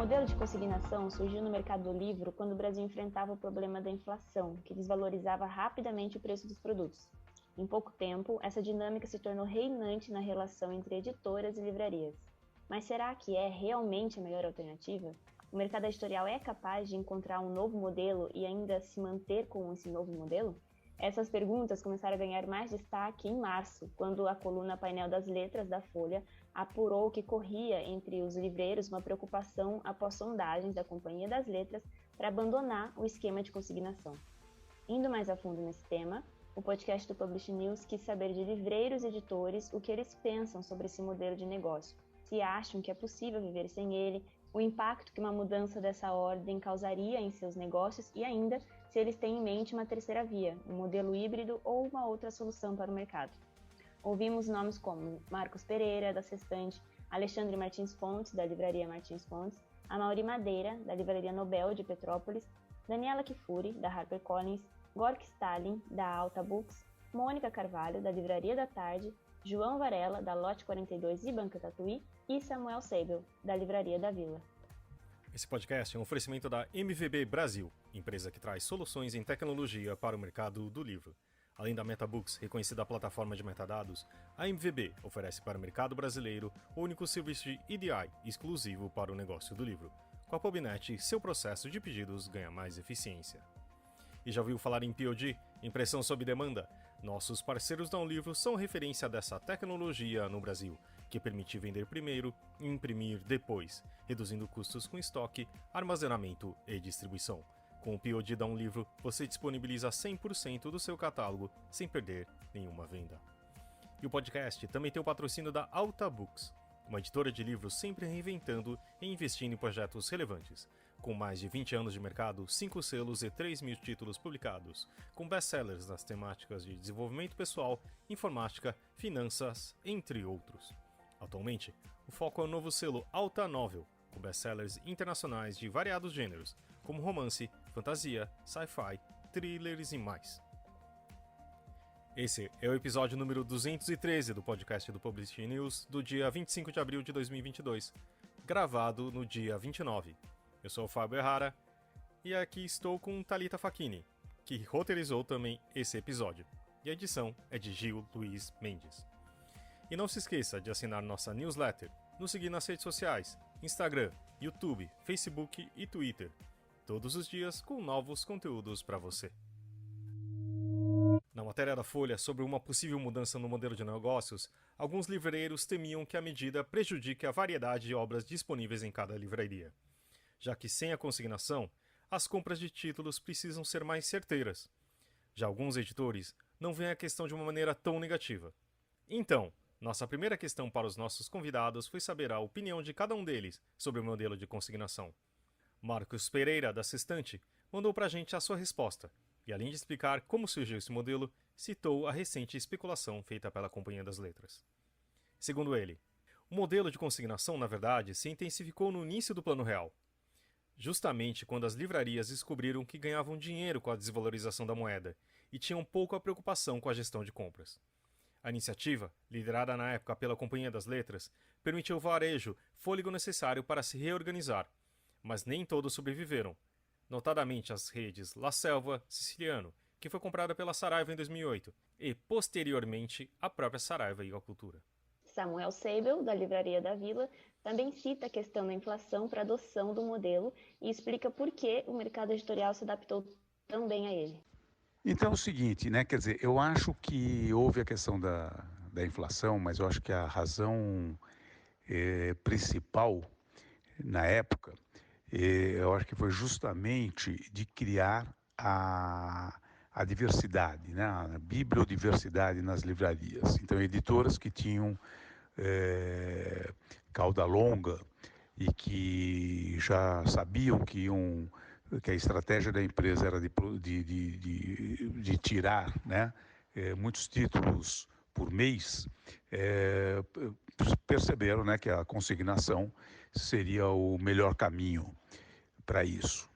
modelo de consignação surgiu no mercado do livro quando o Brasil enfrentava o problema da inflação, que desvalorizava rapidamente o preço dos produtos. Em pouco tempo, essa dinâmica se tornou reinante na relação entre editoras e livrarias. Mas será que é realmente a melhor alternativa? O mercado editorial é capaz de encontrar um novo modelo e ainda se manter com esse novo modelo? Essas perguntas começaram a ganhar mais destaque em março, quando a coluna Painel das Letras da Folha apurou que corria entre os livreiros uma preocupação após sondagens da Companhia das Letras para abandonar o esquema de consignação. Indo mais a fundo nesse tema, o podcast do Publish News quis saber de livreiros e editores o que eles pensam sobre esse modelo de negócio, se acham que é possível viver sem ele, o impacto que uma mudança dessa ordem causaria em seus negócios e ainda se eles têm em mente uma terceira via, um modelo híbrido ou uma outra solução para o mercado. Ouvimos nomes como Marcos Pereira, da Sextante, Alexandre Martins Fontes, da Livraria Martins Fontes, Amaury Madeira, da Livraria Nobel de Petrópolis, Daniela Kifuri, da HarperCollins, Gork Stalin, da Alta Books, Mônica Carvalho, da Livraria da Tarde, João Varela, da Lote 42 e Banca Tatuí, e Samuel Seibel, da Livraria da Vila. Esse podcast é um oferecimento da MVB Brasil, empresa que traz soluções em tecnologia para o mercado do livro. Além da MetaBooks, reconhecida plataforma de metadados, a MVB oferece para o mercado brasileiro o único serviço de EDI exclusivo para o negócio do livro. Com a PubNet, seu processo de pedidos ganha mais eficiência. E já ouviu falar em POD, impressão sob demanda? Nossos parceiros da Livro são referência dessa tecnologia no Brasil, que permite vender primeiro e imprimir depois, reduzindo custos com estoque, armazenamento e distribuição. Com o POD da Livro, você disponibiliza 100% do seu catálogo sem perder nenhuma venda. E o podcast também tem o patrocínio da Alta Books, uma editora de livros sempre reinventando e investindo em projetos relevantes. Com mais de 20 anos de mercado, 5 selos e 3.000 títulos publicados, com best-sellers nas temáticas de desenvolvimento pessoal, informática, finanças, entre outros. Atualmente, o foco é o novo selo Alta Novel, com best-sellers internacionais de variados gêneros, como romance, fantasia, sci-fi, thrillers e mais. Esse é o episódio número 213 do podcast do Publish News do dia 25 de abril de 2022, gravado no dia 29. Eu sou o Fábio Errara e aqui estou com Thalita Facchini, que roteirizou também esse episódio. E a edição é de Gil Luiz Mendes. E não se esqueça de assinar nossa newsletter, nos seguir nas redes sociais, Instagram, YouTube, Facebook e Twitter, todos os dias com novos conteúdos para você. Na matéria da Folha sobre uma possível mudança no modelo de negócios, alguns livreiros temiam que a medida prejudique a variedade de obras disponíveis em cada livraria, já que sem a consignação, as compras de títulos precisam ser mais certeiras. Já alguns editores não veem a questão de uma maneira tão negativa. Então, nossa primeira questão para os nossos convidados foi saber a opinião de cada um deles sobre o modelo de consignação. Marcos Pereira, da Sextante, mandou para a gente a sua resposta, e além de explicar como surgiu esse modelo, citou a recente especulação feita pela Companhia das Letras. Segundo ele, o modelo de consignação, na verdade, se intensificou no início do Plano Real, justamente quando as livrarias descobriram que ganhavam dinheiro com a desvalorização da moeda e tinham pouca preocupação com a gestão de compras. A iniciativa, liderada na época pela Companhia das Letras, permitiu ao varejo fôlego necessário para se reorganizar, mas nem todos sobreviveram, notadamente as redes La Selva, Siciliano, que foi comprada pela Saraiva em 2008, e, posteriormente, a própria Saraiva e a Cultura. Samuel Seibel, da Livraria da Vila, também cita a questão da inflação para a adoção do modelo e explica por que o mercado editorial se adaptou tão bem a ele. Então é o seguinte, né? Quer dizer, eu acho que houve a questão da inflação, mas eu acho que a razão principal na época, eu acho que foi justamente de criar a diversidade, né? A bibliodiversidade nas livrarias. Então, editoras que tinham cauda longa e que já sabiam que a estratégia da empresa era de tirar, né, muitos títulos por mês, perceberam, né, que a consignação seria o melhor caminho para isso.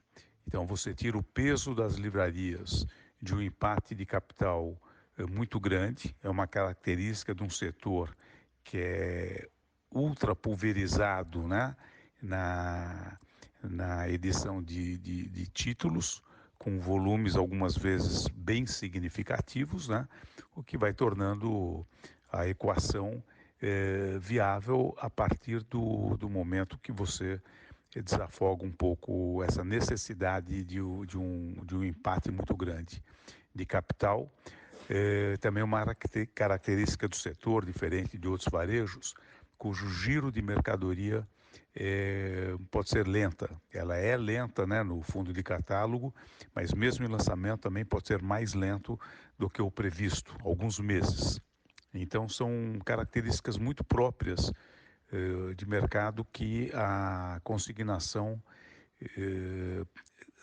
Então você tira o peso das livrarias de um empate de capital muito grande, é uma característica de um setor que é ultra pulverizado, né, na edição de títulos, com volumes algumas vezes bem significativos, né? O que vai tornando a equação viável a partir do momento que você desafoga um pouco essa necessidade de um empate muito grande de capital. Também uma característica do setor, diferente de outros varejos, cujo giro de mercadoria pode ser lenta. Ela é lenta, né, no fundo de catálogo, mas mesmo em lançamento também pode ser mais lento do que o previsto, alguns meses. Então são características muito próprias de mercado que a consignação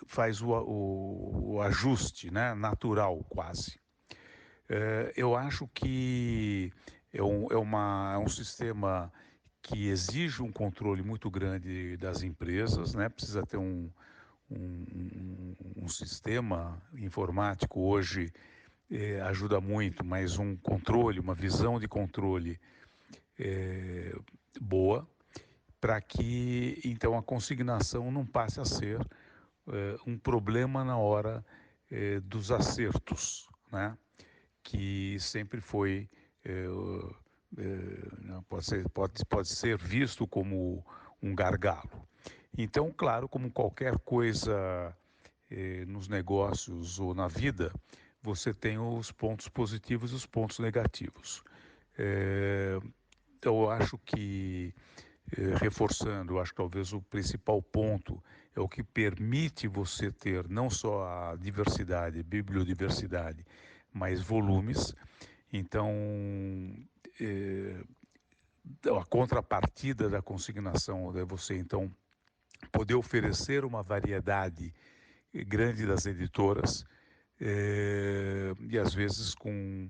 faz o ajuste, né, natural quase. Eu acho que é um sistema que exige um controle muito grande das empresas, né? Precisa ter um sistema informático hoje ajuda muito, mas um controle, uma visão de controle boa, para que então a consignação não passe a ser um problema na hora dos acertos, né? Que sempre foi pode ser visto como um gargalo. Então, claro, como qualquer coisa nos negócios ou na vida, você tem os pontos positivos e os pontos negativos. Então, eu acho que, reforçando, eu acho que talvez o principal ponto é o que permite você ter não só a diversidade, bibliodiversidade, mas volumes. Então, a contrapartida da consignação é você, então, poder oferecer uma variedade grande das editoras e, às vezes, com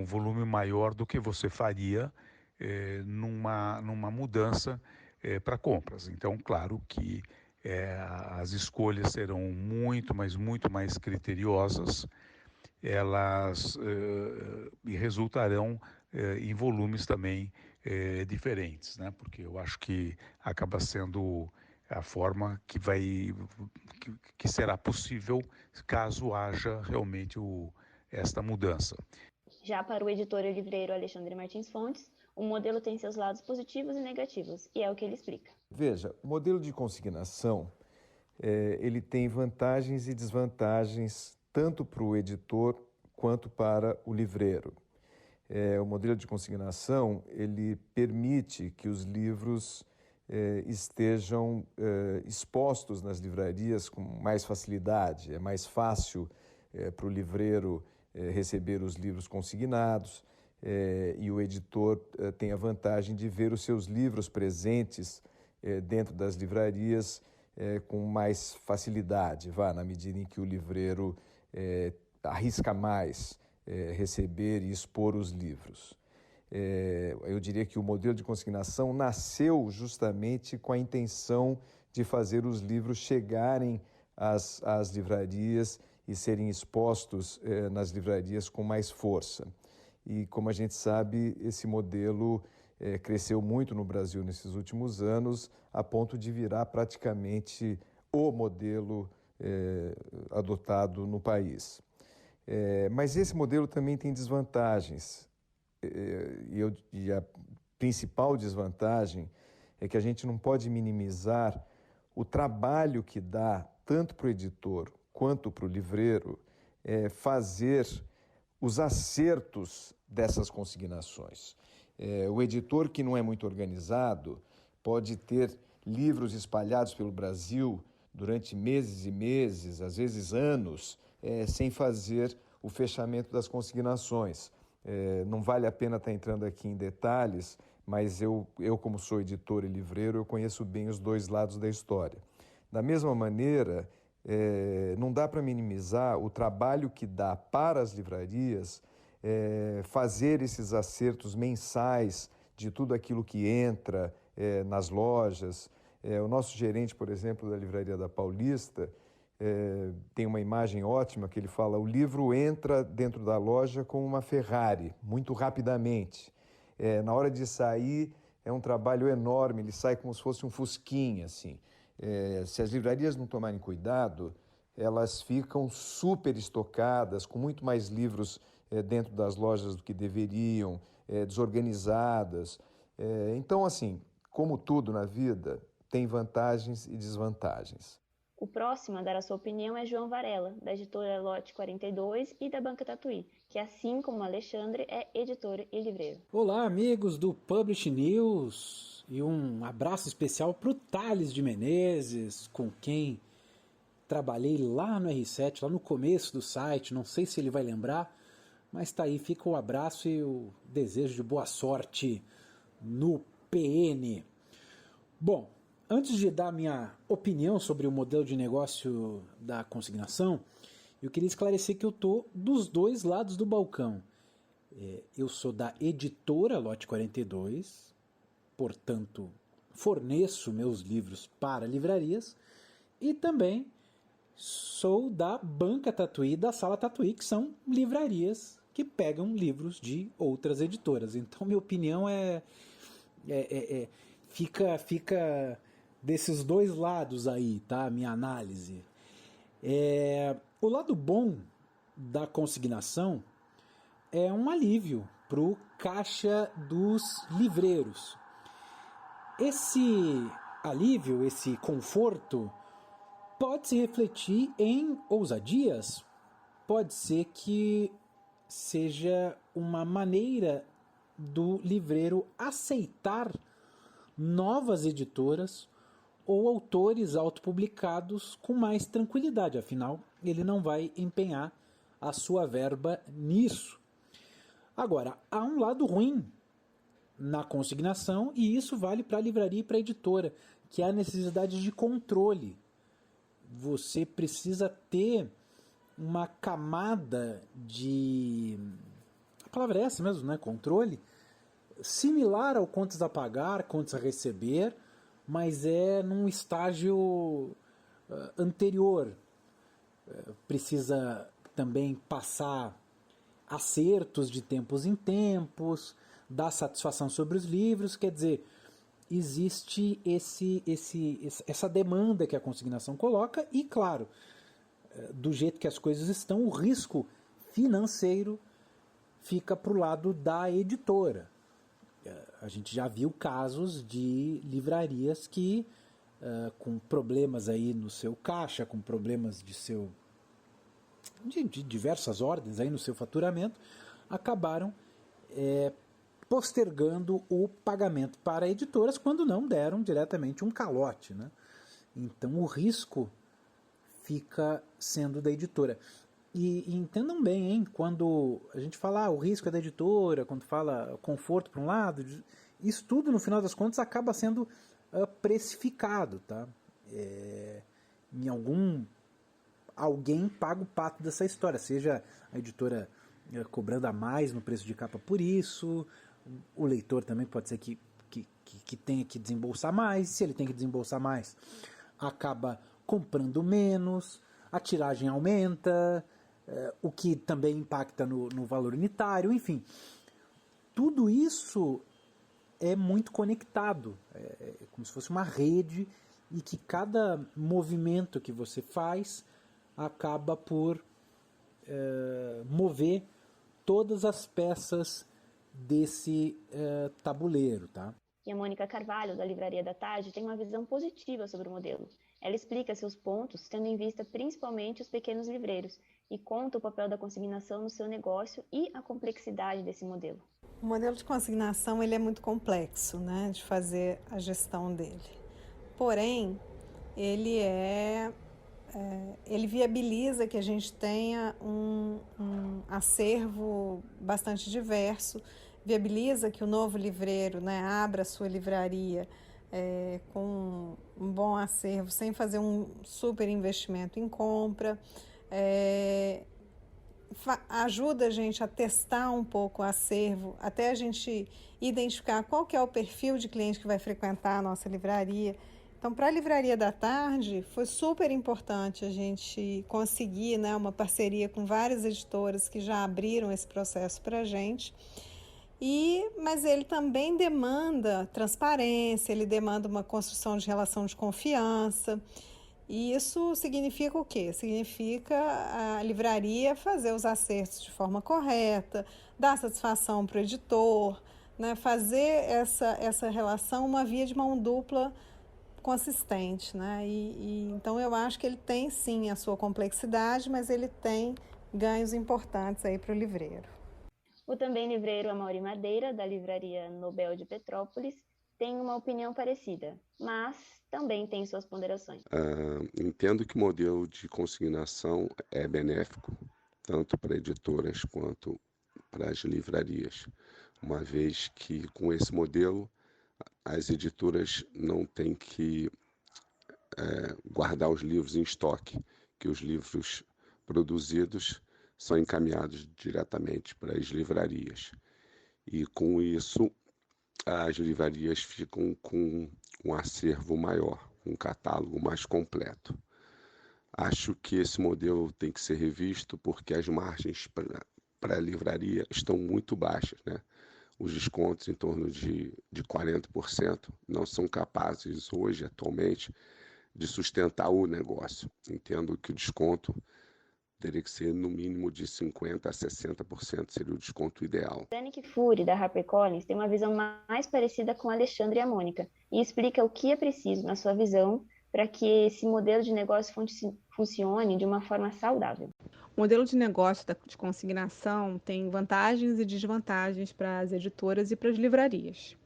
volume maior do que você faria numa mudança para compras. Então, claro que as escolhas serão muito mais criteriosas, elas resultarão em volumes também diferentes, né? Porque eu acho que acaba sendo a forma que será possível caso haja realmente esta mudança. Já para o editor e livreiro Alexandre Martins Fontes, o modelo tem seus lados positivos e negativos, e é o que ele explica. Veja, o modelo de consignação, ele tem vantagens e desvantagens tanto para o editor quanto para o livreiro. O modelo de consignação, ele permite que os livros estejam expostos nas livrarias com mais facilidade. É mais fácil para o livreiro receber os livros consignados e o editor tem a vantagem de ver os seus livros presentes dentro das livrarias com mais facilidade, na medida em que o livreiro arrisca mais receber e expor os livros. Eu diria que o modelo de consignação nasceu justamente com a intenção de fazer os livros chegarem às livrarias e serem expostos nas livrarias com mais força. E, como a gente sabe, esse modelo cresceu muito no Brasil nesses últimos anos, a ponto de virar praticamente o modelo adotado no país. Mas esse modelo também tem desvantagens. E a principal desvantagem é que a gente não pode minimizar o trabalho que dá tanto para o editor quanto para o livreiro fazer os acertos dessas consignações. O editor que não é muito organizado pode ter livros espalhados pelo Brasil durante meses e meses, às vezes anos, sem fazer o fechamento das consignações. Não vale a pena estar entrando aqui em detalhes, mas eu como sou editor e livreiro, eu conheço bem os dois lados da história. Da mesma maneira, não dá para minimizar o trabalho que dá para as livrarias fazer esses acertos mensais de tudo aquilo que entra nas lojas. O nosso gerente, por exemplo, da Livraria da Paulista, tem uma imagem ótima que ele fala: o livro entra dentro da loja como uma Ferrari, muito rapidamente. Na hora de sair, é um trabalho enorme, ele sai como se fosse um fusquinha, assim. Se as livrarias não tomarem cuidado, elas ficam super estocadas, com muito mais livros dentro das lojas do que deveriam, desorganizadas. Então, assim, como tudo na vida, tem vantagens e desvantagens. O próximo a dar a sua opinião é João Varela, da editora Lote 42 e da Banca Tatuí, que assim como Alexandre é editor e livreiro. Olá, amigos do Publish News, e um abraço especial para o Thales de Menezes, com quem trabalhei lá no R7, lá no começo do site, não sei se ele vai lembrar, mas tá aí, fica o abraço e o desejo de boa sorte no PN. Bom, antes de dar minha opinião sobre o modelo de negócio da consignação, eu queria esclarecer que eu estou dos dois lados do balcão. Eu sou da editora Lote 42, portanto, forneço meus livros para livrarias, e também sou da Banca Tatuí, da Sala Tatuí, que são livrarias que pegam livros de outras editoras. Então, minha opinião fica desses dois lados aí, tá? Minha análise. O lado bom da consignação é um alívio para o caixa dos livreiros. Esse alívio, esse conforto, pode se refletir em ousadias, pode ser que seja uma maneira do livreiro aceitar novas editoras ou autores autopublicados com mais tranquilidade, afinal, ele não vai empenhar a sua verba nisso. Agora, há um lado ruim na consignação, e isso vale para a livraria e para a editora, que é a necessidade de controle. Você precisa ter uma camada de... A palavra é essa mesmo, né? Controle. Similar ao contas a pagar, contas a receber, mas é num estágio anterior. Precisa também passar acertos de tempos em tempos, dar satisfação sobre os livros, quer dizer, existe essa demanda que a consignação coloca e, claro, do jeito que as coisas estão, o risco financeiro fica para o lado da editora. A gente já viu casos de livrarias que, com problemas aí no seu caixa, com problemas de diversas ordens aí no seu faturamento, acabaram postergando o pagamento para editoras quando não deram diretamente um calote, né? Então o risco fica sendo da editora. E entendam bem, hein? Quando a gente fala o risco é da editora, quando fala conforto para um lado, isso tudo no final das contas acaba sendo precificado, tá? Alguém paga o pato dessa história, seja a editora cobrando a mais no preço de capa por isso, o leitor também pode ser que tenha que desembolsar mais, se ele tem que desembolsar mais, acaba comprando menos, a tiragem aumenta, o que também impacta no valor unitário, enfim. Tudo isso é muito conectado, como se fosse uma rede, e que cada movimento que você faz acaba por mover todas as peças desse tabuleiro, tá? E a Mônica Carvalho, da Livraria da Tarde, tem uma visão positiva sobre o modelo. Ela explica seus pontos, tendo em vista principalmente os pequenos livreiros, e conta o papel da consignação no seu negócio e a complexidade desse modelo. O modelo de consignação ele é muito complexo, né, de fazer a gestão dele. Porém, ele viabiliza que a gente tenha um acervo bastante diverso, viabiliza que o novo livreiro, né, abra a sua livraria com um bom acervo, sem fazer um super investimento em compra, ajuda a gente a testar um pouco o acervo, até a gente identificar qual que é o perfil de cliente que vai frequentar a nossa livraria. Então, para a Livraria da Tarde, foi super importante a gente conseguir, né, uma parceria com várias editoras que já abriram esse processo para a gente. Mas ele também demanda transparência, ele demanda uma construção de relação de confiança. E isso significa o quê? Significa a livraria fazer os acertos de forma correta, dar satisfação para o editor, né? Fazer essa relação uma via de mão dupla consistente, né? Então eu acho que ele tem sim a sua complexidade, mas ele tem ganhos importantes aí para o livreiro. O também livreiro Amaury Madeira, da livraria Nobel de Petrópolis, tem uma opinião parecida, mas também tem suas ponderações. Entendo que o modelo de consignação é benéfico, tanto para editoras quanto para as livrarias, uma vez que com esse modelo as editoras não têm que guardar os livros em estoque, que os livros produzidos são encaminhados diretamente para as livrarias. E com isso, as livrarias ficam com um acervo maior, um catálogo mais completo. Acho que esse modelo tem que ser revisto porque as margens para a livraria estão muito baixas, né? Os descontos em torno de 40% não são capazes hoje, atualmente, de sustentar o negócio. Entendo que o desconto teria que ser no mínimo de 50% a 60%, seria o desconto ideal. Danik Fury, da HarperCollins, tem uma visão mais parecida com Alexandre e a Mônica e explica o que é preciso, na sua visão, para que esse modelo de negócio funcione de uma forma saudável. O modelo de negócio de consignação tem vantagens e desvantagens para as editoras e para as livrarias.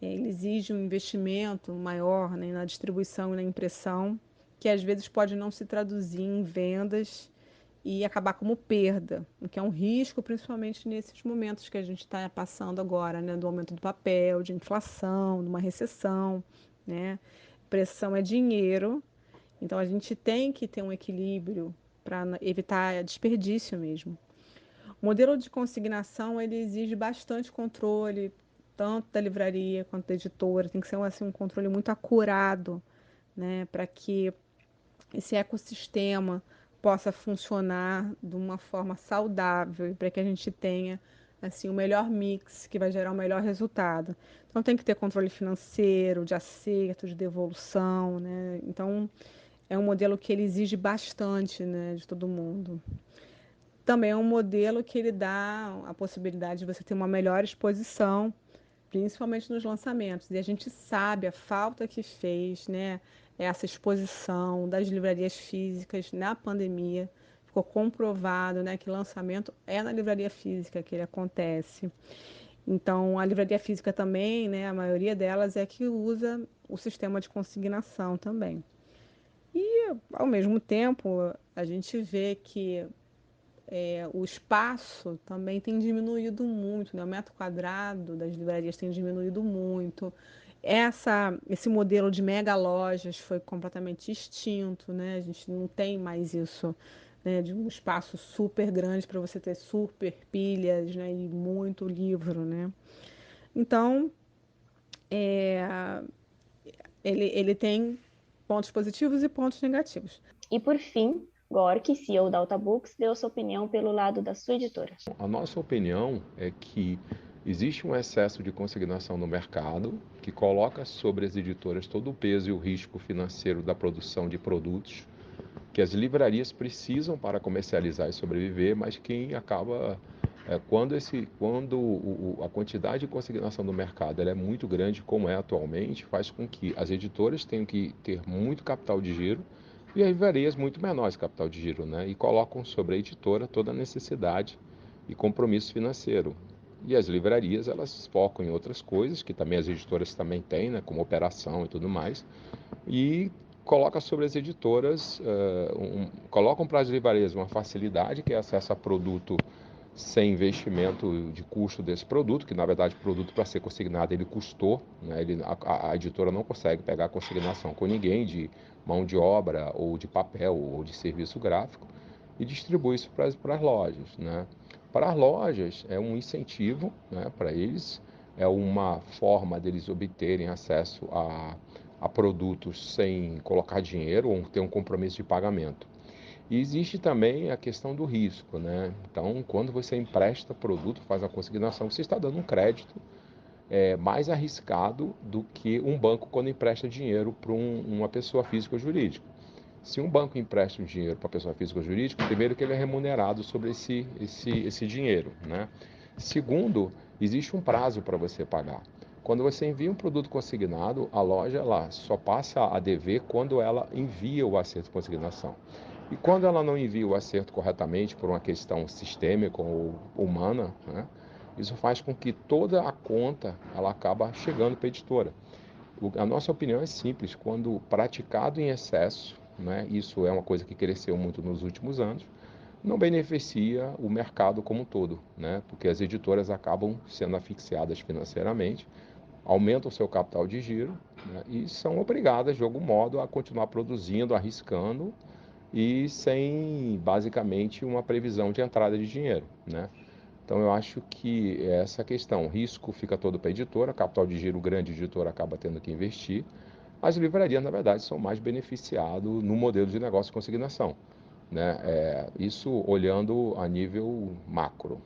Ele exige um investimento maior, né, na distribuição e na impressão, que às vezes pode não se traduzir em vendas e acabar como perda, o que é um risco, principalmente nesses momentos que a gente está passando agora, né, do aumento do papel, de inflação, de uma recessão, né? Pressão é dinheiro, então a gente tem que ter um equilíbrio para evitar desperdício mesmo. O modelo de consignação ele exige bastante controle, tanto da livraria quanto da editora, tem que ser assim, um controle muito acurado, né, para que esse ecossistema possa funcionar de uma forma saudável e para que a gente tenha assim o melhor mix que vai gerar o melhor resultado. Então tem que ter controle financeiro, de acerto, de devolução, né? Então é um modelo que ele exige bastante, né, de todo mundo. Também é um modelo que ele dá a possibilidade de você ter uma melhor exposição, principalmente nos lançamentos. E a gente sabe a falta que fez, né, essa exposição das livrarias físicas na pandemia. Ficou comprovado, né, que lançamento é na livraria física que ele acontece. Então, a livraria física também, né, a maioria delas é que usa o sistema de consignação também. E, ao mesmo tempo, a gente vê que o espaço também tem diminuído muito, né? O metro quadrado das livrarias tem diminuído muito. Esse modelo de mega lojas foi completamente extinto, né? A gente não tem mais isso, né? De um espaço super grande para você ter super pilhas, né? E muito livro, né? Então, ele tem pontos positivos e pontos negativos. E por fim, Gork, CEO da Alta Books, deu sua opinião pelo lado da sua editora. A nossa opinião é que existe um excesso de consignação no mercado que coloca sobre as editoras todo o peso e o risco financeiro da produção de produtos que as livrarias precisam para comercializar e sobreviver, mas quem acaba quando a quantidade de consignação do mercado ela é muito grande, como é atualmente, faz com que as editoras tenham que ter muito capital de giro e as livrarias muito menores capital de giro, né? E colocam sobre a editora toda a necessidade e compromisso financeiro. E as livrarias, elas focam em outras coisas, que também as editoras também têm, né? Como operação e tudo mais. E coloca sobre as editoras, colocam para as livrarias uma facilidade, que é acesso a produto sem investimento de custo desse produto, que na verdade o produto para ser consignado ele custou, né? A editora não consegue pegar a consignação com ninguém de mão de obra ou de papel ou de serviço gráfico e distribui isso para as lojas, né? Para as lojas é um incentivo, né, para eles, é uma forma deles obterem acesso a produtos sem colocar dinheiro ou ter um compromisso de pagamento. E existe também a questão do risco, né? Então, quando você empresta produto, faz a consignação, você está dando um crédito mais arriscado do que um banco quando empresta dinheiro para uma pessoa física ou jurídica. Se um banco empresta um dinheiro para pessoa física ou jurídica, primeiro que ele é remunerado sobre esse dinheiro, né? Segundo, existe um prazo para você pagar. Quando você envia um produto consignado, a loja ela só passa a dever quando ela envia o acerto de consignação. E quando ela não envia o acerto corretamente por uma questão sistêmica ou humana, né, isso faz com que toda a conta ela acaba chegando para a editora. A nossa opinião é simples: quando praticado em excesso, né, isso é uma coisa que cresceu muito nos últimos anos, não beneficia o mercado como um todo, né, porque as editoras acabam sendo asfixiadas financeiramente, aumentam o seu capital de giro, né, e são obrigadas, de algum modo, a continuar produzindo, arriscando e sem, basicamente, uma previsão de entrada de dinheiro, né? Então, eu acho que essa questão, o risco fica todo para a editora, capital de giro grande, a editora acaba tendo que investir. As livrarias, na verdade, são mais beneficiadas no modelo de negócio de consignação, né? Isso olhando a nível macro.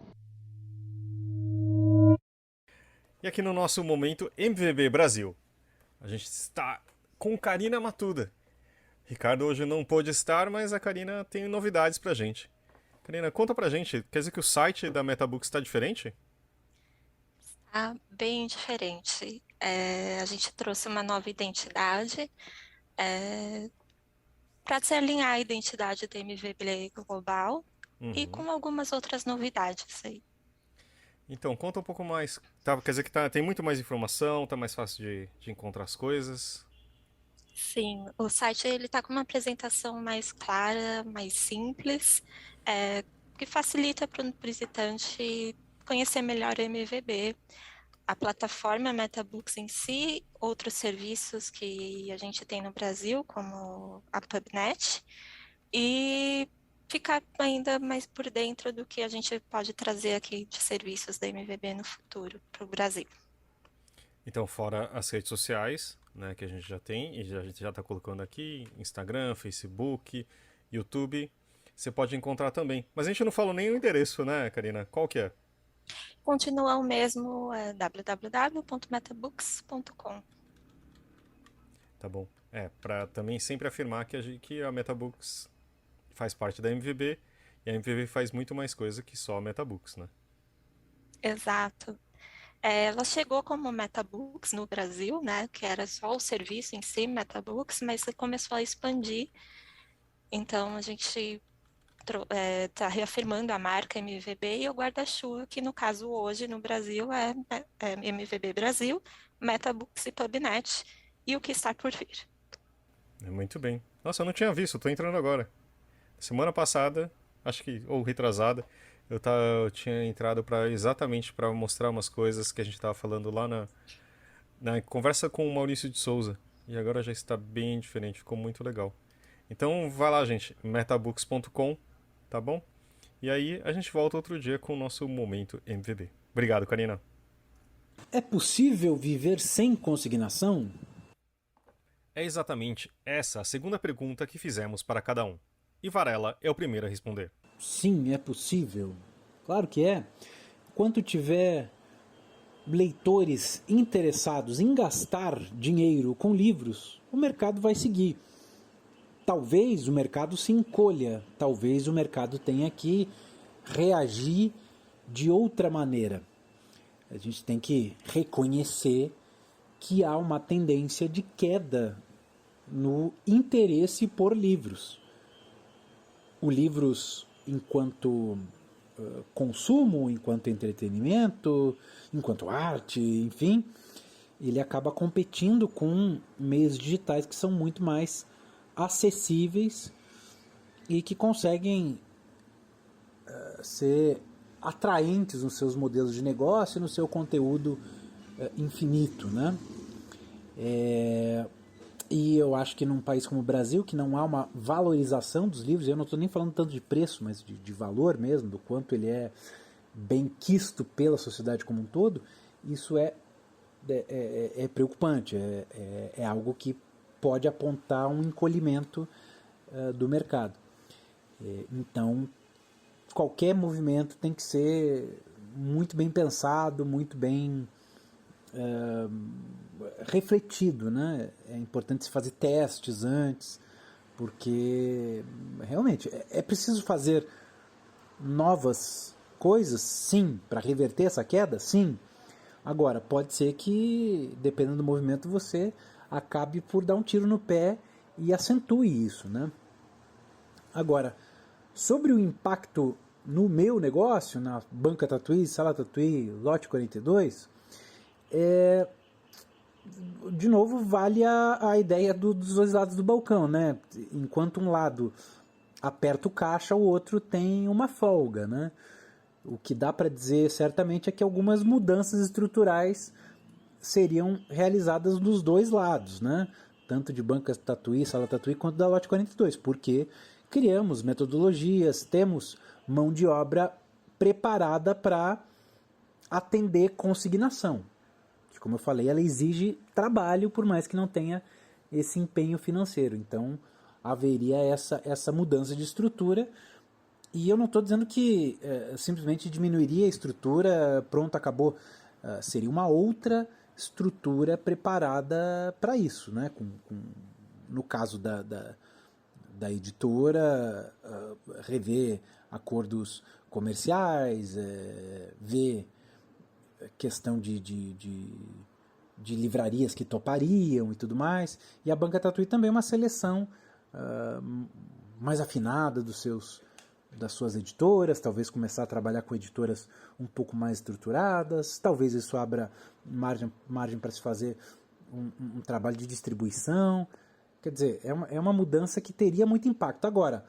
E aqui no nosso momento MVB Brasil, a gente está com Karina Matuda. Ricardo hoje não pôde estar, mas a Karina tem novidades pra gente. Karina, conta pra gente, quer dizer que o site da MetaBooks está diferente? Está bem diferente. A gente trouxe uma nova identidade para se alinhar à identidade do MVB Global e com algumas outras novidades aí. Então, conta um pouco mais. Quer dizer que tem muito mais informação, tá mais fácil de encontrar as coisas? Sim, o site ele está com uma apresentação mais clara, mais simples, que facilita para o visitante conhecer melhor o MVB, a plataforma MetaBooks em si, outros serviços que a gente tem no Brasil, como a PubNet, e ficar ainda mais por dentro do que a gente pode trazer aqui de serviços da MVB no futuro para o Brasil. Então, fora as redes sociais, né, que a gente já tem, e a gente já está colocando aqui, Instagram, Facebook, YouTube, você pode encontrar também. Mas a gente não falou nem o endereço, né, Karina? Qual que é? Continua o mesmo, www.metabooks.com. Tá bom. Para também sempre afirmar que a MetaBooks faz parte da MVB, e a MVB faz muito mais coisa que só a MetaBooks, né? Exato. Ela chegou como MetaBooks no Brasil, né, que era só o serviço em si, MetaBooks, mas começou a expandir. Então, a gente está reafirmando a marca MVB e o guarda-chuva, que no caso hoje no Brasil é MVB Brasil, MetaBooks e PubNet, e o que está por vir. Muito bem. Nossa, eu não tinha visto, tô entrando agora. Semana passada, acho que, ou retrasada, eu tinha entrado exatamente para mostrar umas coisas que a gente estava falando lá na conversa com o Maurício de Souza. E agora já está bem diferente, ficou muito legal. Então vai lá, gente, metabooks.com, tá bom? E aí a gente volta outro dia com o nosso Momento MVB. Obrigado, Karina. É possível viver sem consignação? É exatamente essa a segunda pergunta que fizemos para cada um. E Varela é o primeiro a responder. Sim, é possível. Claro que é. Enquanto tiver leitores interessados em gastar dinheiro com livros, o mercado vai seguir. Talvez o mercado se encolha, talvez o mercado tenha que reagir de outra maneira. A gente tem que reconhecer que há uma tendência de queda no interesse por livros. O livros enquanto consumo, enquanto entretenimento, enquanto arte, enfim, ele acaba competindo com meios digitais que são muito mais acessíveis e que conseguem ser atraentes nos seus modelos de negócio e no seu conteúdo infinito, né? E eu acho que num país como o Brasil, que não há uma valorização dos livros, eu não estou nem falando tanto de preço, mas de valor mesmo, do quanto ele é bem quisto pela sociedade como um todo, isso é preocupante, é algo que pode apontar um encolhimento do mercado. Então, qualquer movimento tem que ser muito bem pensado, muito bem refletido, né? É importante se fazer testes antes, porque realmente é preciso fazer novas coisas, sim, para reverter essa queda, sim. Agora, pode ser que, dependendo do movimento, você acabe por dar um tiro no pé e acentue isso, né? Agora, sobre o impacto no meu negócio, na Banca Tatuí, Sala Tatuí, Lote 42, de novo, vale a ideia dos dois lados do balcão, né? Enquanto um lado aperta o caixa, o outro tem uma folga, né? O que dá para dizer certamente é que algumas mudanças estruturais seriam realizadas dos dois lados, né? Tanto de Banca Tatuí, Sala Tatuí, quanto da Lote 42, porque criamos metodologias, temos mão de obra preparada para atender consignação. Que, como eu falei, ela exige trabalho, por mais que não tenha esse empenho financeiro. Então, haveria essa mudança de estrutura. E eu não estou dizendo que simplesmente diminuiria a estrutura, pronto, acabou. Seria uma outra estrutura preparada para isso, né? No caso da editora, rever acordos comerciais, ver questão de livrarias que topariam e tudo mais. E a Banca Tatuí também é uma seleção mais afinada das suas editoras, talvez começar a trabalhar com editoras um pouco mais estruturadas, talvez isso abra margem para se fazer um trabalho de distribuição. Quer dizer, é uma mudança que teria muito impacto. Agora,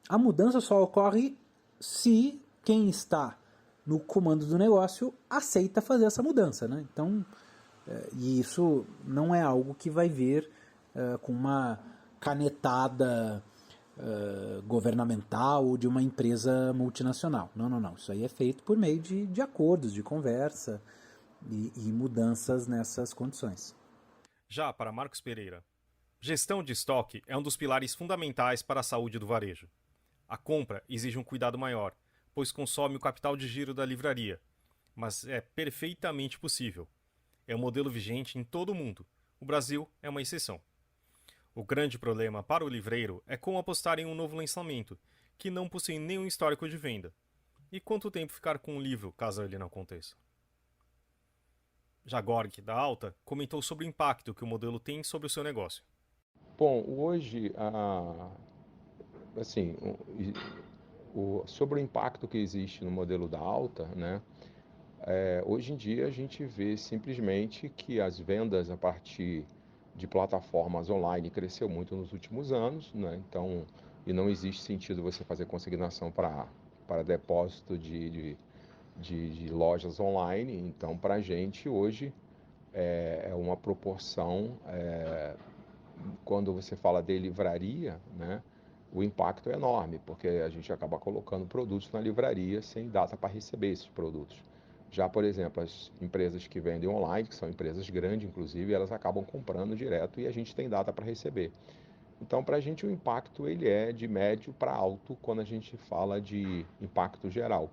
a mudança só ocorre se quem está no comando do negócio aceita fazer essa mudança, né? Então, e isso não é algo que vai vir com uma canetada governamental ou de uma empresa multinacional. Não. Isso aí é feito por meio de acordos, de conversa e mudanças nessas condições. Já para Marcos Pereira, gestão de estoque é um dos pilares fundamentais para a saúde do varejo. A compra exige um cuidado maior, pois consome o capital de giro da livraria, mas é perfeitamente possível. É um modelo vigente em todo o mundo. O Brasil é uma exceção. O grande problema para o livreiro é como apostar em um novo lançamento, que não possui nenhum histórico de venda. E quanto tempo ficar com um livro, caso ele não aconteça? Jagorg, da Alta, comentou sobre o impacto que o modelo tem sobre o seu negócio. Bom, hoje, sobre o impacto que existe no modelo da Alta, né? Hoje em dia a gente vê simplesmente que as vendas a partir de plataformas online cresceu muito nos últimos anos, né? Então, e não existe sentido você fazer consignação para depósito de lojas online. Então, para a gente hoje é uma proporção, quando você fala de livraria, né? O impacto é enorme, porque a gente acaba colocando produtos na livraria sem data para receber esses produtos. Já, por exemplo, as empresas que vendem online, que são empresas grandes, inclusive, elas acabam comprando direto e a gente tem data para receber. Então, para a gente, o impacto ele é de médio para alto quando a gente fala de impacto geral,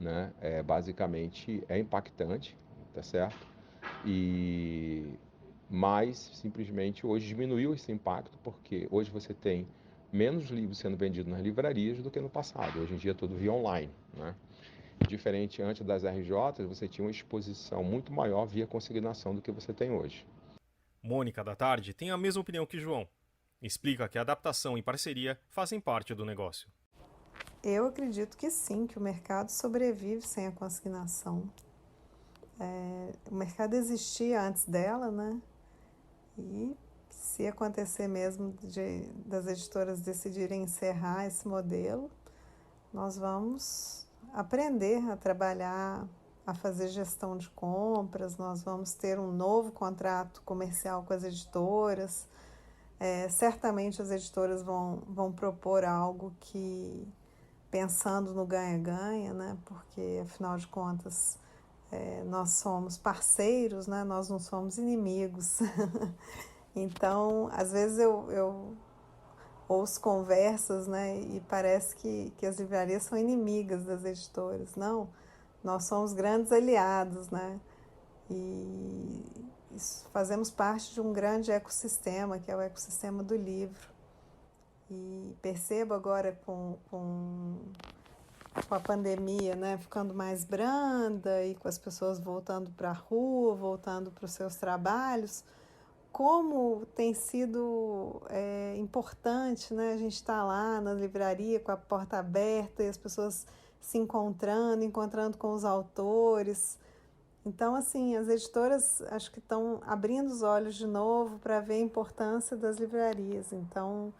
né? Basicamente, é impactante, tá certo? Mas, simplesmente, hoje diminuiu esse impacto, porque hoje você tem menos livros sendo vendidos nas livrarias do que no passado. Hoje em dia, é tudo via online, né? Diferente antes das RJs, você tinha uma exposição muito maior via consignação do que você tem hoje. Mônica da Tarde tem a mesma opinião que João. Explica que a adaptação e parceria fazem parte do negócio. Eu acredito que sim, que o mercado sobrevive sem a consignação. O mercado existia antes dela, né? E se acontecer mesmo das editoras decidirem encerrar esse modelo, nós vamos aprender a trabalhar, a fazer gestão de compras, nós vamos ter um novo contrato comercial com as editoras. Certamente as editoras vão propor algo que, pensando no ganha-ganha, né? Porque, afinal de contas, nós somos parceiros, né? Nós não somos inimigos. Então, às vezes eu ouço conversas, né, e parece que as livrarias são inimigas das editoras. Não, nós somos grandes aliados, né, e fazemos parte de um grande ecossistema, que é o ecossistema do livro. E percebo agora com a pandemia, né, ficando mais branda e com as pessoas voltando para a rua, voltando para os seus trabalhos, como tem sido importante, né, a gente estar lá na livraria com a porta aberta e as pessoas se encontrando com os autores. Então, assim, as editoras acho que estão abrindo os olhos de novo para ver a importância das livrarias. Então,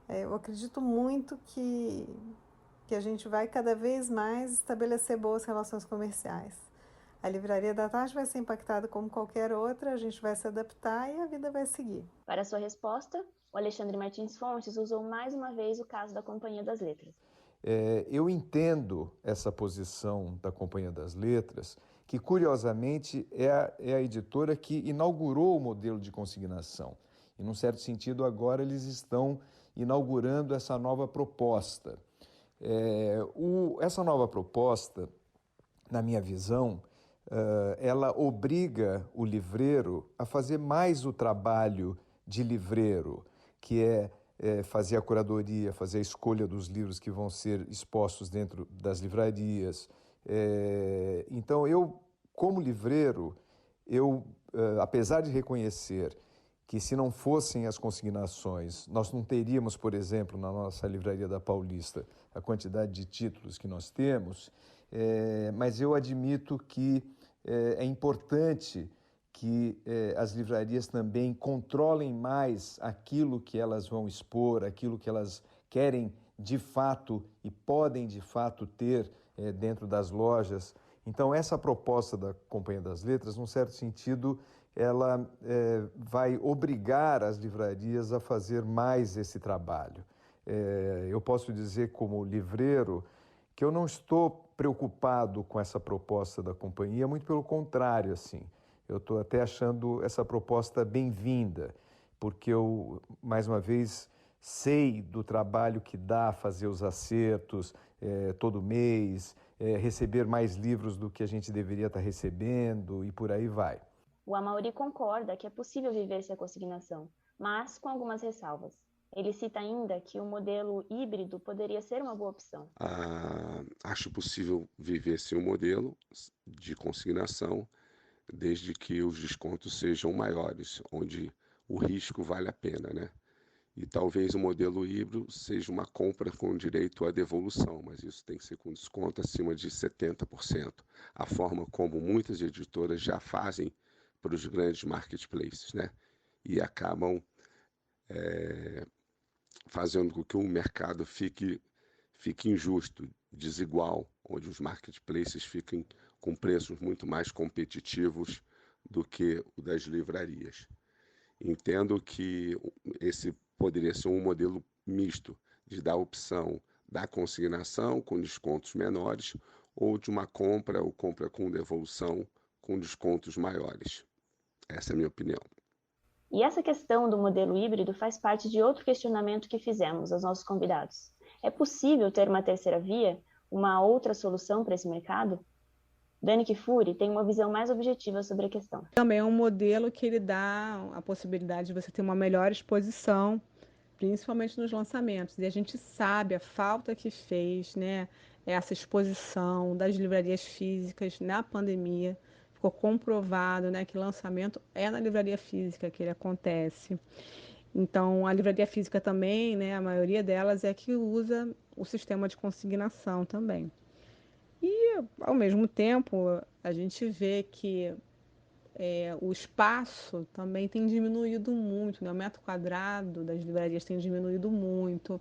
eu acredito muito que a gente vai cada vez mais estabelecer boas relações comerciais. A Livraria da Tarde vai ser impactada como qualquer outra, a gente vai se adaptar e a vida vai seguir. Para sua resposta, o Alexandre Martins Fontes usou mais uma vez o caso da Companhia das Letras. Eu entendo essa posição da Companhia das Letras, que curiosamente é a editora que inaugurou o modelo de consignação. E, num certo sentido, agora eles estão inaugurando essa nova proposta. Essa nova proposta, na minha visão, ela obriga o livreiro a fazer mais o trabalho de livreiro, que é fazer a curadoria, fazer a escolha dos livros que vão ser expostos dentro das livrarias. Então, eu, como livreiro, apesar de reconhecer que se não fossem as consignações, nós não teríamos, por exemplo, na nossa Livraria da Paulista, a quantidade de títulos que nós temos, mas eu admito que é importante que as livrarias também controlem mais aquilo que elas vão expor, aquilo que elas querem de fato e podem de fato ter dentro das lojas. Então, essa proposta da Companhia das Letras, num certo sentido, ela vai obrigar as livrarias a fazer mais esse trabalho. Eu posso dizer, como livreiro, que eu não estou preocupado com essa proposta da companhia, muito pelo contrário, assim. Eu estou até achando essa proposta bem-vinda, porque eu, mais uma vez, sei do trabalho que dá fazer os acertos todo mês, receber mais livros do que a gente deveria estar recebendo e por aí vai. O Amaury concorda que é possível viver-se a consignação, mas com algumas ressalvas. Ele cita ainda que o modelo híbrido poderia ser uma boa opção. Acho possível viver-se um modelo de consignação, desde que os descontos sejam maiores, onde o risco vale a pena, né? E talvez o modelo híbrido seja uma compra com direito à devolução, mas isso tem que ser com desconto acima de 70%. A forma como muitas editoras já fazem para os grandes marketplaces, né? E acabam fazendo com que o mercado fique injusto, desigual, onde os marketplaces fiquem com preços muito mais competitivos do que o das livrarias. Entendo que esse poderia ser um modelo misto, de dar a opção da consignação com descontos menores ou de uma compra ou compra com devolução com descontos maiores. Essa é a minha opinião. E essa questão do modelo híbrido faz parte de outro questionamento que fizemos aos nossos convidados. É possível ter uma terceira via, uma outra solução para esse mercado? Dani Kfouri tem uma visão mais objetiva sobre a questão. Também é um modelo que ele dá a possibilidade de você ter uma melhor exposição, principalmente nos lançamentos. E a gente sabe a falta que fez, né, essa exposição das livrarias físicas na pandemia. Ficou comprovado, né, que lançamento é na livraria física que ele acontece. Então, a livraria física também, né, a maioria delas é que usa o sistema de consignação também. E, ao mesmo tempo, a gente vê que o espaço também tem diminuído muito, né? O metro quadrado das livrarias tem diminuído muito.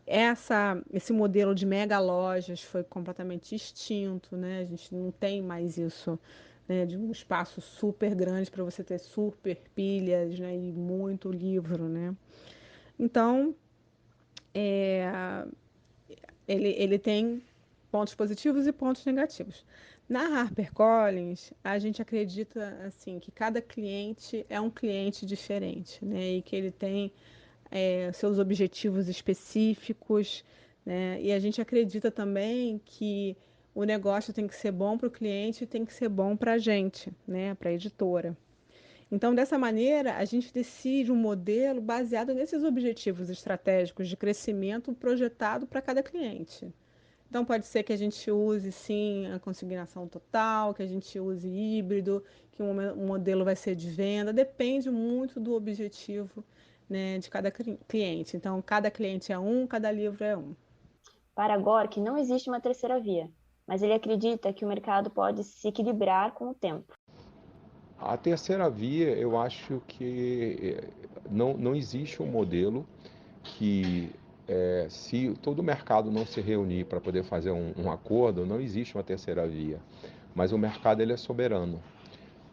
Esse modelo de mega lojas foi completamente extinto, né? A gente não tem mais isso, né, de um espaço super grande para você ter super pilhas, né, e muito livro, né? Então, ele tem pontos positivos e pontos negativos. Na HarperCollins, a gente acredita assim que cada cliente é um cliente diferente, né? E que ele tem seus objetivos específicos, né? E a gente acredita também que o negócio tem que ser bom para o cliente e tem que ser bom para a gente, né? Para a editora. Então, dessa maneira, a gente decide um modelo baseado nesses objetivos estratégicos de crescimento projetado para cada cliente. Então, pode ser que a gente use, sim, a consignação total, que a gente use híbrido, que um modelo vai ser de venda, depende muito do objetivo, né, de cada cliente. Então, cada cliente é um, cada livro é um. Para Gork, não existe uma terceira via, mas ele acredita que o mercado pode se equilibrar com o tempo. A terceira via, eu acho que não existe um modelo que, se todo o mercado não se reunir para poder fazer um acordo, não existe uma terceira via. Mas o mercado ele é soberano.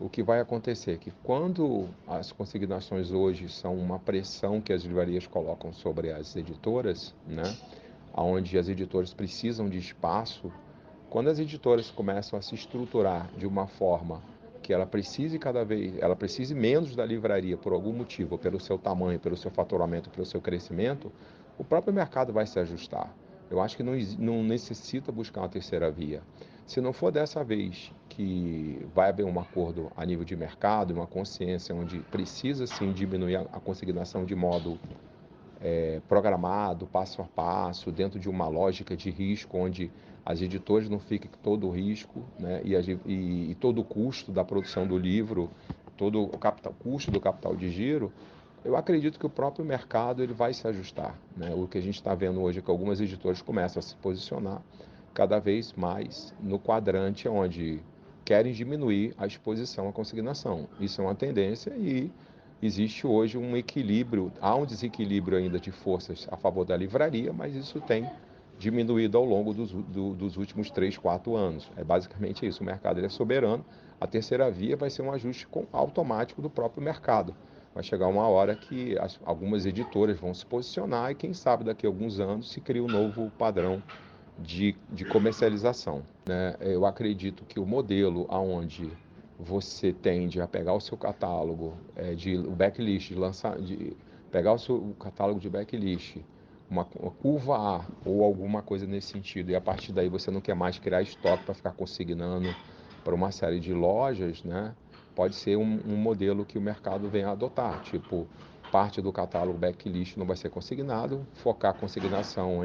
O que vai acontecer é que quando as consignações hoje são uma pressão que as livrarias colocam sobre as editoras, né, onde as editoras precisam de espaço, quando as editoras começam a se estruturar de uma forma que ela precise menos da livraria por algum motivo, pelo seu tamanho, pelo seu faturamento, pelo seu crescimento, o próprio mercado vai se ajustar. Eu acho que não necessita buscar uma terceira via. Se não for dessa vez que vai haver um acordo a nível de mercado, uma consciência onde precisa sim diminuir a consignação de modo programado, passo a passo, dentro de uma lógica de risco, onde as editoras não fiquem com todo o risco, né, e todo o custo da produção do livro, todo o custo do capital de giro, eu acredito que o próprio mercado ele vai se ajustar. Né? O que a gente está vendo hoje é que algumas editoras começam a se posicionar cada vez mais no quadrante onde querem diminuir a exposição à consignação. Isso é uma tendência e existe hoje um equilíbrio, há um desequilíbrio ainda de forças a favor da livraria, mas isso tem diminuído ao longo dos últimos 3, 4 anos. É basicamente isso, o mercado ele é soberano, a terceira via vai ser um ajuste automático do próprio mercado. Vai chegar uma hora que algumas editoras vão se posicionar e quem sabe daqui a alguns anos se cria um novo padrão de comercialização. Né? Eu acredito que o modelo onde você tende a pegar o seu catálogo o backlist, pegar o seu catálogo de backlist, uma curva A ou alguma coisa nesse sentido, e a partir daí você não quer mais criar estoque para ficar consignando para uma série de lojas, né? Pode ser um modelo que o mercado venha a adotar, tipo, parte do catálogo backlist não vai ser consignado, focar a consignação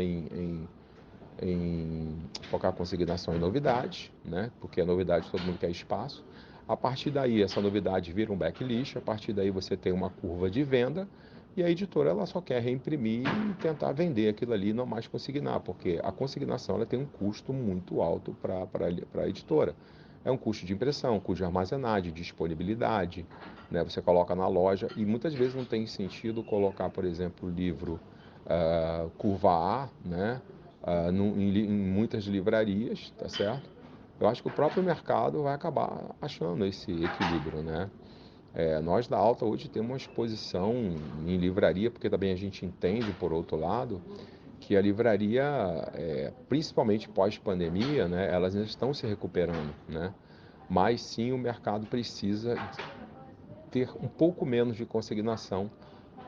focar a consignação em novidades, né? Porque a novidade todo mundo quer espaço. A partir daí, essa novidade vira um backlist, a partir daí você tem uma curva de venda e a editora ela só quer reimprimir e tentar vender aquilo ali e não mais consignar, porque a consignação ela tem um custo muito alto para a editora. É um custo de impressão, um custo de armazenagem, de disponibilidade, né? Você coloca na loja e muitas vezes não tem sentido colocar, por exemplo, o livro curva A, né? Em muitas livrarias, tá certo? Eu acho que o próprio mercado vai acabar achando esse equilíbrio, né? Nós da Alta hoje temos uma exposição em livraria, porque também a gente entende, por outro lado, que a livraria, principalmente pós-pandemia, né, elas ainda estão se recuperando, né? Mas sim o mercado precisa ter um pouco menos de consignação,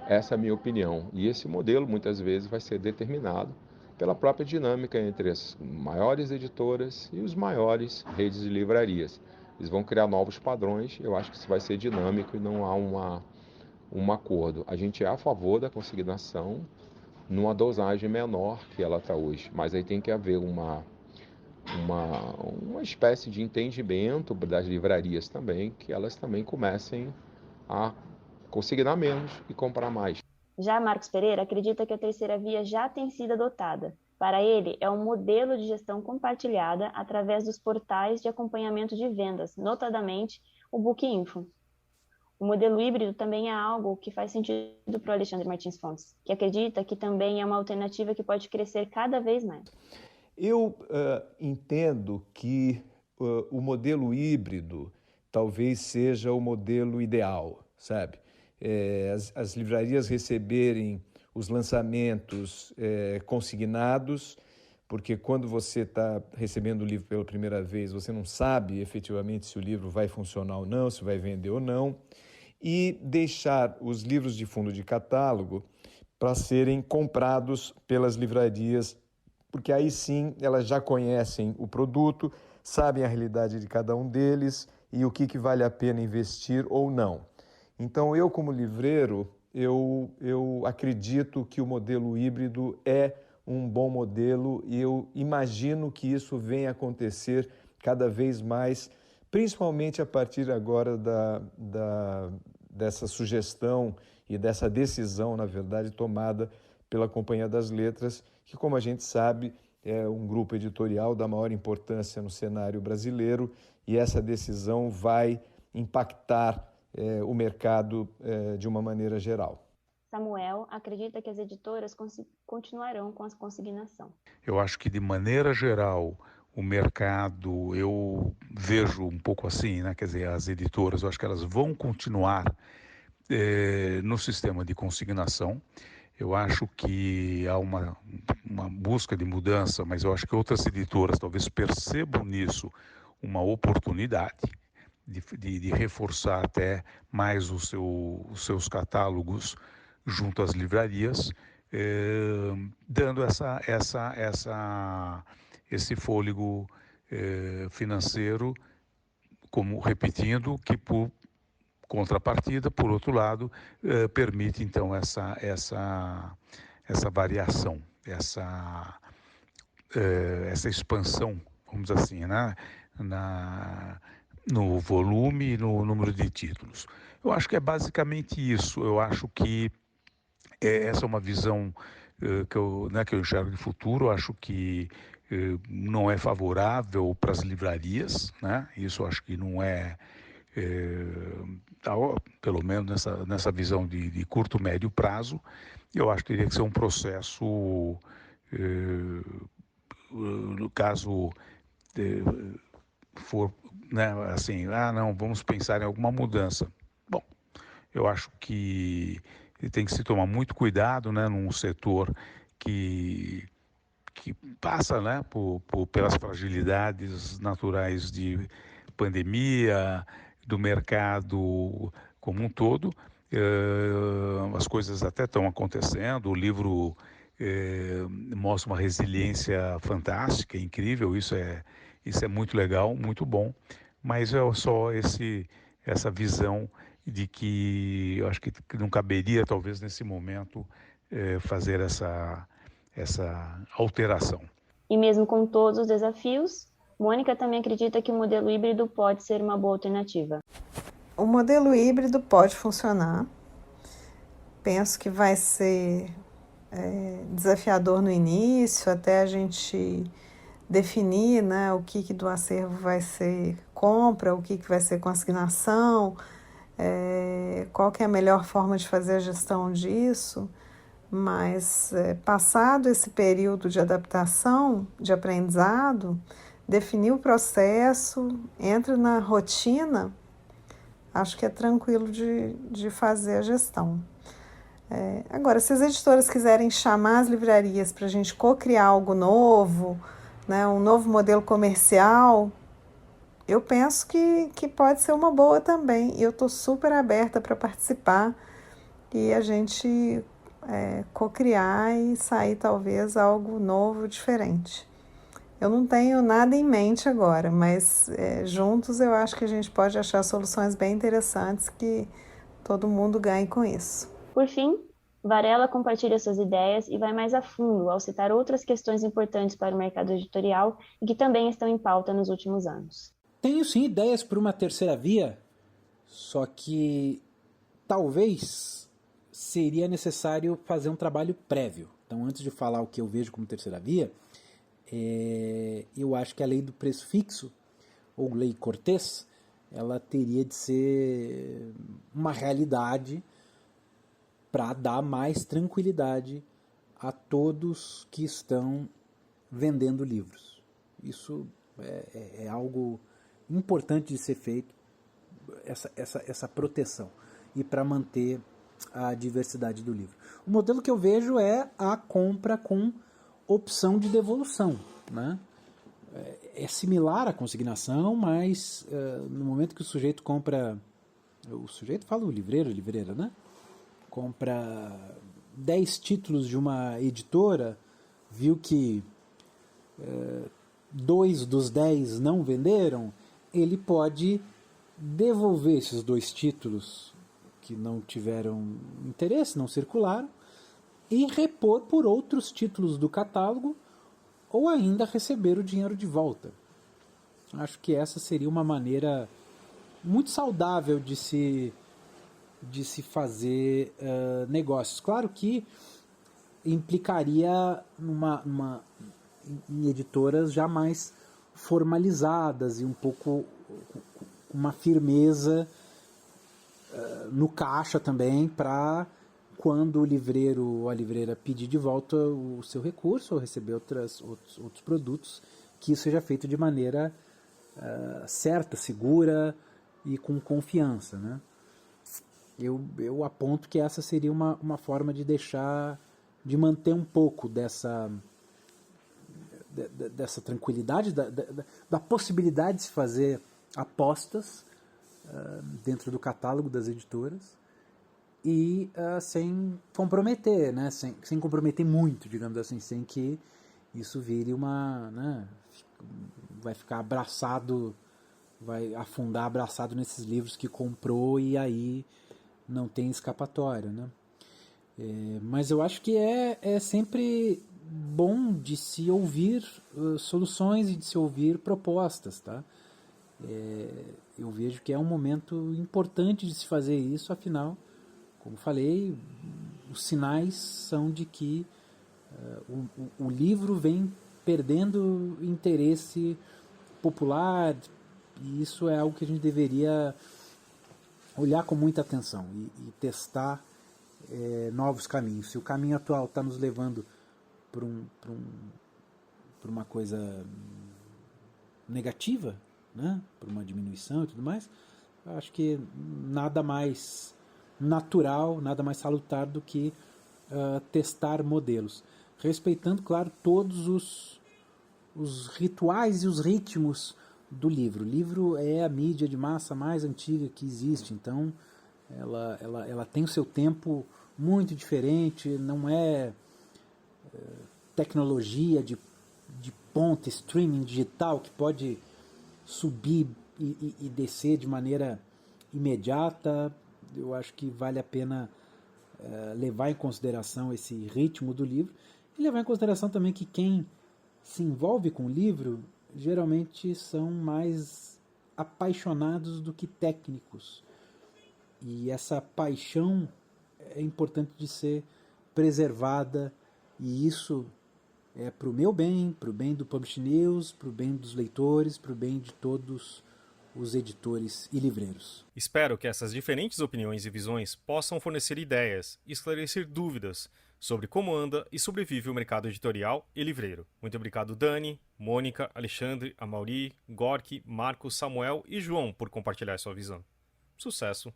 essa é a minha opinião. E esse modelo muitas vezes vai ser determinado pela própria dinâmica entre as maiores editoras e os maiores redes de livrarias. Eles vão criar novos padrões, eu acho que isso vai ser dinâmico e não há um acordo. A gente é a favor da consignação numa dosagem menor que ela está hoje, mas aí tem que haver uma espécie de entendimento das livrarias também, que elas também comecem a consignar menos e comprar mais. Já Marcos Pereira acredita que a terceira via já tem sido adotada. Para ele, é um modelo de gestão compartilhada através dos portais de acompanhamento de vendas, notadamente o Bookinfo. O modelo híbrido também é algo que faz sentido para o Alexandre Martins Fontes, que acredita que também é uma alternativa que pode crescer cada vez mais. Eu entendo que o modelo híbrido talvez seja o modelo ideal, sabe? As livrarias receberem os lançamentos consignados, porque quando você está recebendo o livro pela primeira vez, você não sabe efetivamente se o livro vai funcionar ou não, se vai vender ou não, e deixar os livros de fundo de catálogo para serem comprados pelas livrarias, porque aí sim elas já conhecem o produto, sabem a realidade de cada um deles e o que vale a pena investir ou não. Então, eu como livreiro, eu acredito que o modelo híbrido é um bom modelo e eu imagino que isso venha a acontecer cada vez mais, principalmente a partir agora dessa sugestão e dessa decisão, na verdade, tomada pela Companhia das Letras, que, como a gente sabe, é um grupo editorial da maior importância no cenário brasileiro, e essa decisão vai impactar o mercado de uma maneira geral. Samuel acredita que as editoras continuarão com a consignação. Eu acho que, de maneira geral, o mercado, eu vejo um pouco assim, né? Quer dizer, as editoras, eu acho que elas vão continuar no sistema de consignação. Eu acho que há uma busca de mudança, mas eu acho que outras editoras talvez percebam nisso uma oportunidade de reforçar até mais os seus catálogos junto às livrarias, dando esse fôlego financeiro, como repetindo, que por contrapartida, por outro lado, permite então essa variação, essa expansão, vamos dizer assim, né? No volume e no número de títulos. Eu acho que é basicamente isso. Eu acho que essa é uma visão que eu enxergo de futuro. Eu acho que não é favorável para as livrarias, né? Isso eu acho que não é, pelo menos nessa visão de curto, médio prazo. Eu acho que teria que ser um processo, no caso for, né, assim, não, vamos pensar em alguma mudança. Bom, eu acho que tem que se tomar muito cuidado, né, num setor que passa, né, pelas fragilidades naturais de pandemia, do mercado como um todo. As coisas até estão acontecendo, o livro mostra uma resiliência fantástica, incrível, isso é muito legal, muito bom, mas é só essa visão de que eu acho que não caberia, talvez, nesse momento, fazer essa alteração. E mesmo com todos os desafios, Mônica também acredita que o modelo híbrido pode ser uma boa alternativa. O modelo híbrido pode funcionar. Penso que vai ser desafiador no início, até a gente definir, né, o que do acervo vai ser compra, o que vai ser consignação, qual que é a melhor forma de fazer a gestão disso. Mas passado esse período de adaptação, de aprendizado, definir o processo, entra na rotina, acho que é tranquilo de fazer a gestão. Agora, se as editoras quiserem chamar as livrarias para a gente co-criar algo novo, né, um novo modelo comercial, eu penso que pode ser uma boa também. E eu estou super aberta para participar e a gente co-criar e sair talvez algo novo, diferente. Eu não tenho nada em mente agora, mas juntos eu acho que a gente pode achar soluções bem interessantes que todo mundo ganhe com isso. Por fim, Varela compartilha suas ideias e vai mais a fundo ao citar outras questões importantes para o mercado editorial e que também estão em pauta nos últimos anos. Tenho sim ideias para uma terceira via, só que talvez seria necessário fazer um trabalho prévio. Então, antes de falar o que eu vejo como terceira via, eu acho que a lei do preço fixo, ou lei Cortês, ela teria de ser uma realidade para dar mais tranquilidade a todos que estão vendendo livros. Isso é algo importante de ser feito, essa proteção, e para manter a diversidade do livro. O modelo que eu vejo é a compra com opção de devolução, né? É similar à consignação, mas no momento que o sujeito compra, o sujeito fala o livreiro, livreira, né? Compra 10 títulos de uma editora, viu que 2 dos 10 não venderam, ele pode devolver esses 2 títulos que não tiveram interesse, não circularam, e repor por outros títulos do catálogo, ou ainda receber o dinheiro de volta. Acho que essa seria uma maneira muito saudável de se fazer negócios. Claro que implicaria em editoras já mais formalizadas e um pouco uma firmeza no caixa também, para quando o livreiro ou a livreira pedir de volta o seu recurso ou receber outros produtos, que isso seja feito de maneira certa, segura e com confiança, né? Eu aponto que essa seria uma forma de manter um pouco dessa tranquilidade, da possibilidade de se fazer apostas dentro do catálogo das editoras e sem comprometer, né? Sem comprometer muito, digamos assim, sem que isso vire né? Vai ficar abraçado, vai afundar abraçado nesses livros que comprou e aí não tem escapatória, né? Mas eu acho que é sempre bom de se ouvir soluções e de se ouvir propostas, tá? Eu vejo que é um momento importante de se fazer isso, afinal, como falei, os sinais são de que o livro vem perdendo interesse popular, e isso é algo que a gente deveria olhar com muita atenção e testar novos caminhos. Se o caminho atual está nos levando para uma coisa negativa, né, para uma diminuição e tudo mais, acho que nada mais natural, nada mais salutar do que testar modelos, respeitando, claro, todos os rituais e os ritmos do livro. O livro é a mídia de massa mais antiga que existe, então ela tem o seu tempo muito diferente, não é tecnologia de ponta, streaming digital, que pode subir e descer de maneira imediata. Eu acho que vale a pena levar em consideração esse ritmo do livro e levar em consideração também que quem se envolve com o livro geralmente são mais apaixonados do que técnicos, e essa paixão é importante de ser preservada, e isso é para o meu bem, para o bem do Publish News, para o bem dos leitores, para o bem de todos os editores e livreiros. Espero que essas diferentes opiniões e visões possam fornecer ideias e esclarecer dúvidas sobre como anda e sobrevive o mercado editorial e livreiro. Muito obrigado, Dani, Mônica, Alexandre, Amaury, Gorky, Marcos, Samuel e João por compartilhar sua visão. Sucesso!